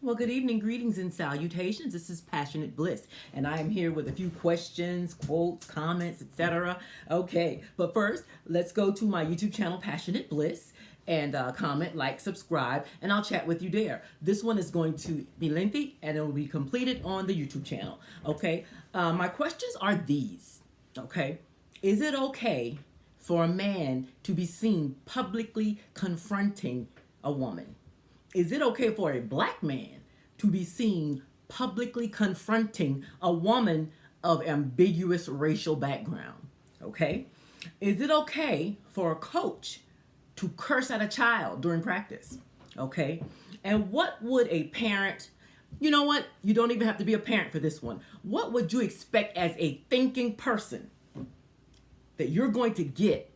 Well, good evening, greetings, and salutations. This is Passionate Bliss, and I am here with a few questions, quotes, comments, etc. Okay, but first, let's go to my YouTube channel, Passionate Bliss, and comment, like, subscribe, and I'll chat with you there. This one is going to be lengthy, and it will be completed on the YouTube channel. Okay, my questions are these. Okay, is it okay for a man to be seen publicly confronting a woman? Is it okay for a black man to be seen publicly confronting a woman of ambiguous racial background? Okay? Is it okay for a coach to curse at a child during practice? Okay? And what would a parent, you know what? You don't even have to be a parent for this one. What would you expect as a thinking person that you're going to get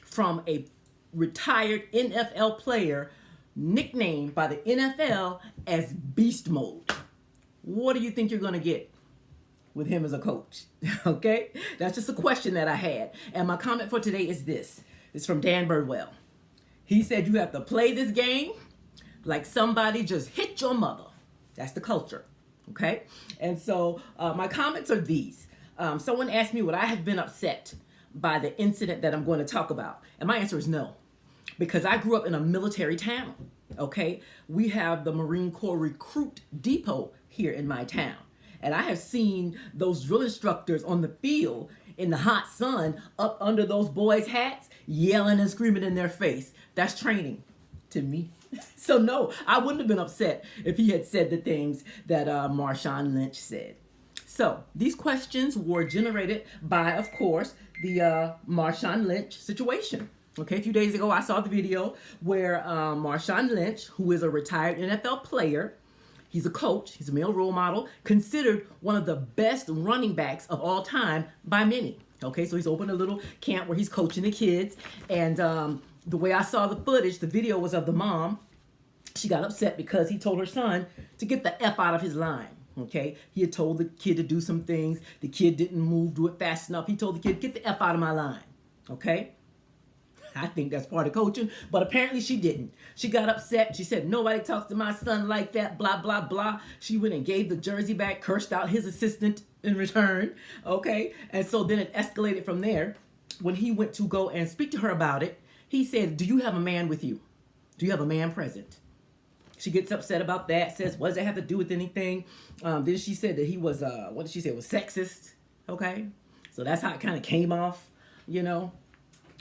from a retired NFL player nicknamed by the NFL as Beast Mode? What do you think you're going to get with him as a coach? Okay? That's just a question that I had. And my comment for today is this. It's from Dan Birdwell. He said you have to play this game like somebody just hit your mother. That's the culture. Okay? And so my comments are these. Someone asked me would I have been upset by the incident that I'm going to talk about. And my answer is no. Because I grew up in a military town, okay? We have the Marine Corps Recruit Depot here in my town. And I have seen those drill instructors on the field in the hot sun up under those boys' hats, yelling and screaming in their face. That's training to me. So no, I wouldn't have been upset if he had said the things that Marshan Lynch said. So these questions were generated by, of course, the Marshan Lynch situation. Okay, a few days ago, I saw the video where Marshan Lynch, who is a retired NFL player, he's a coach, he's a male role model, considered one of the best running backs of all time by many. Okay, so he's opened a little camp where he's coaching the kids. And the way I saw the footage, the video was of the mom. She got upset because he told her son to get the F out of his line. Okay, he had told the kid to do some things. The kid didn't move, do it fast enough. He told the kid, get the F out of my line. Okay. I think that's part of coaching, but apparently she didn't. She got upset. She said, nobody talks to my son like that, blah, blah, blah. She went and gave the jersey back, cursed out his assistant in return, okay? And so then it escalated from there. When he went to go and speak to her about it, he said, do you have a man with you? Do you have a man present? She gets upset about that, says, what does that have to do with anything? Then she said that he was, what did she say, was sexist, okay? So that's how it kind of came off, you know,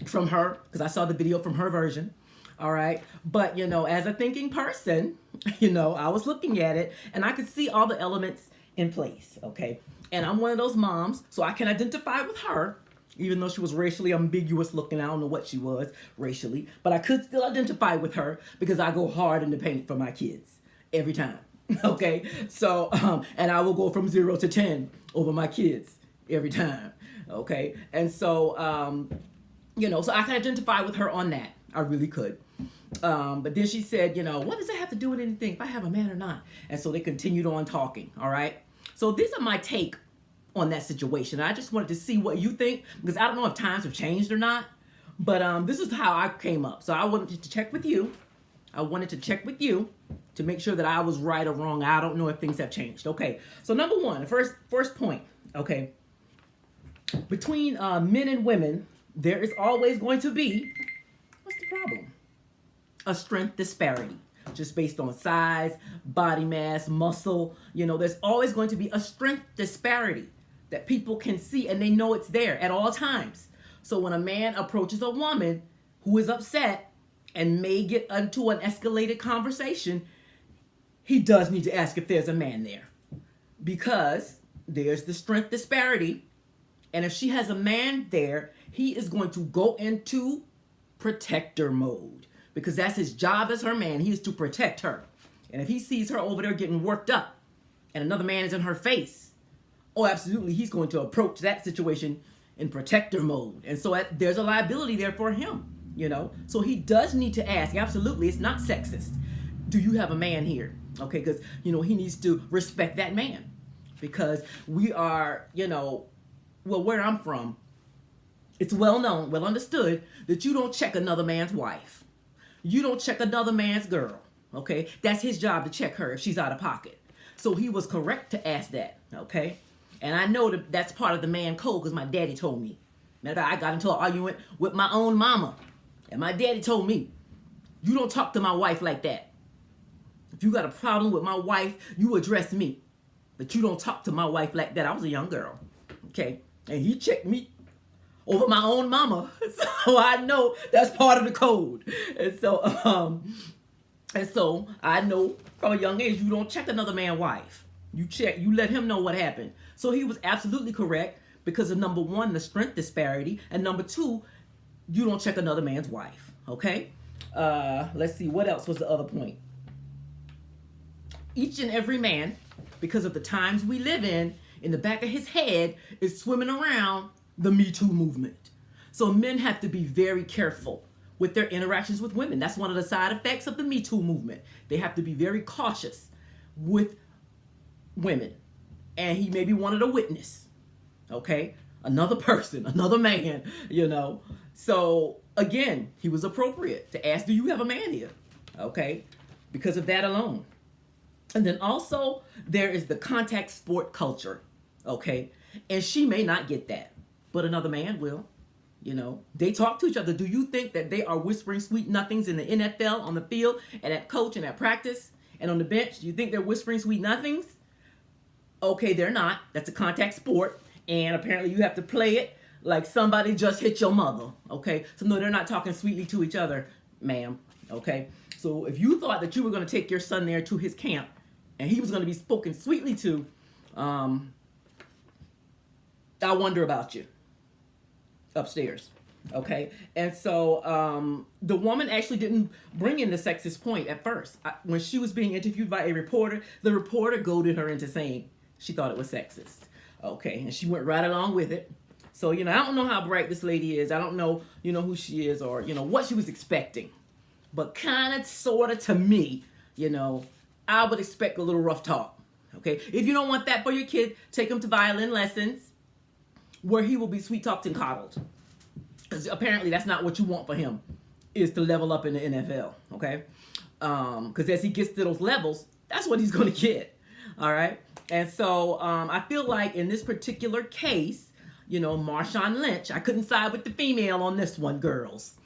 from her, because I saw the video from her version. All right. But, you know, as a thinking person, you know, I was looking at it and I could see all the elements in place. Okay. And I'm one of those moms, so I can identify with her, even though she was racially ambiguous looking. I don't know what she was racially, but I could still identify with her because I go hard in the paint for my kids every time. Okay. So, and I will go from 0 to 10 over my kids every time. Okay. And so, you know, so I can identify with her on that. I really could. But then she said, you know, what does that have to do with anything if I have a man or not? And so they continued on talking. All right. So these are my take on that situation. I just wanted to see what you think, because I don't know if times have changed or not. But this is how I came up. So I wanted to check with you. I wanted to check with you to make sure that I was right or wrong. I don't know if things have changed. Okay. So number one, first point. Okay. Between men and women, there is always going to be, what's the problem? A strength disparity, just based on size, body mass, muscle. You know, there's always going to be a strength disparity that people can see and they know it's there at all times. So when a man approaches a woman who is upset and may get into an escalated conversation, he does need to ask if there's a man there, because there's the strength disparity. And if she has a man there, he is going to go into protector mode, because that's his job as her man. He is to protect her. And if he sees her over there getting worked up and another man is in her face, oh, absolutely, he's going to approach that situation in protector mode. And so there's a liability there for him, you know. So he does need to ask, absolutely, it's not sexist, do you have a man here? Okay, because, you know, he needs to respect that man, because we are, you know, well, where I'm from, it's well known, well understood that you don't check another man's wife. You don't check another man's girl. Okay, that's his job to check her if she's out of pocket. So he was correct to ask that. Okay, and I know that that's part of the man code because my daddy told me. Matter of fact, I got into an argument with my own mama, and my daddy told me, "You don't talk to my wife like that. If you got a problem with my wife, you address me, but you don't talk to my wife like that." I was a young girl. Okay, and he checked me over my own mama, so I know that's part of the code. And so I know from a young age you don't check another man's wife. You let him know what happened. So he was absolutely correct because of number one, the strength disparity, and number two, you don't check another man's wife. Okay? Let's see, what else was the other point? Each and every man, because of the times we live in the back of his head is swimming around the Me Too movement. So men have to be very careful with their interactions with women. That's one of the side effects of the Me Too movement. They have to be very cautious with women. And he maybe wanted a witness. Okay? Another person, another man, So again, he was appropriate to ask, do you have a man here? Okay? Because of that alone. And then also there is the contact sport culture. Okay? And she may not get that, but another man will. They talk to each other. Do you think that they are whispering sweet nothings in the NFL, on the field, and at coach and at practice and on the bench? Do you think they're whispering sweet nothings? Okay, they're not. That's a contact sport. And apparently you have to play it like somebody just hit your mother. Okay? So no, they're not talking sweetly to each other, ma'am. Okay? So if you thought that you were going to take your son there to his camp and he was going to be spoken sweetly to, I wonder about you. Upstairs. Okay? And so the woman actually didn't bring in the sexist point at first. When she was being interviewed by a reporter, the reporter goaded her into saying she thought it was sexist. Okay? And she went right along with it. So, I don't know how bright this lady is. I don't know, who she is or, what she was expecting. But kind of, sort of to me, I would expect a little rough talk. Okay? If you don't want that for your kid, take him to violin lessons, where he will be sweet talked and coddled. Because apparently that's not what you want for him, is to level up in the NFL, okay? Because as he gets to those levels, that's what he's going to get, all right? And so I feel like in this particular case, Marshan Lynch, I couldn't side with the female on this one, girls.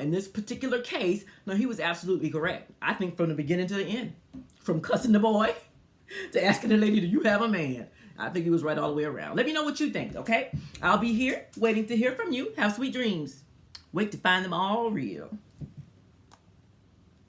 In this particular case, no, he was absolutely correct. I think from the beginning to the end, from cussing the boy to asking the lady, do you have a man? I think he was right all the way around. Let me know what you think, okay? I'll be here waiting to hear from you. Have sweet dreams. Wait to find them all real.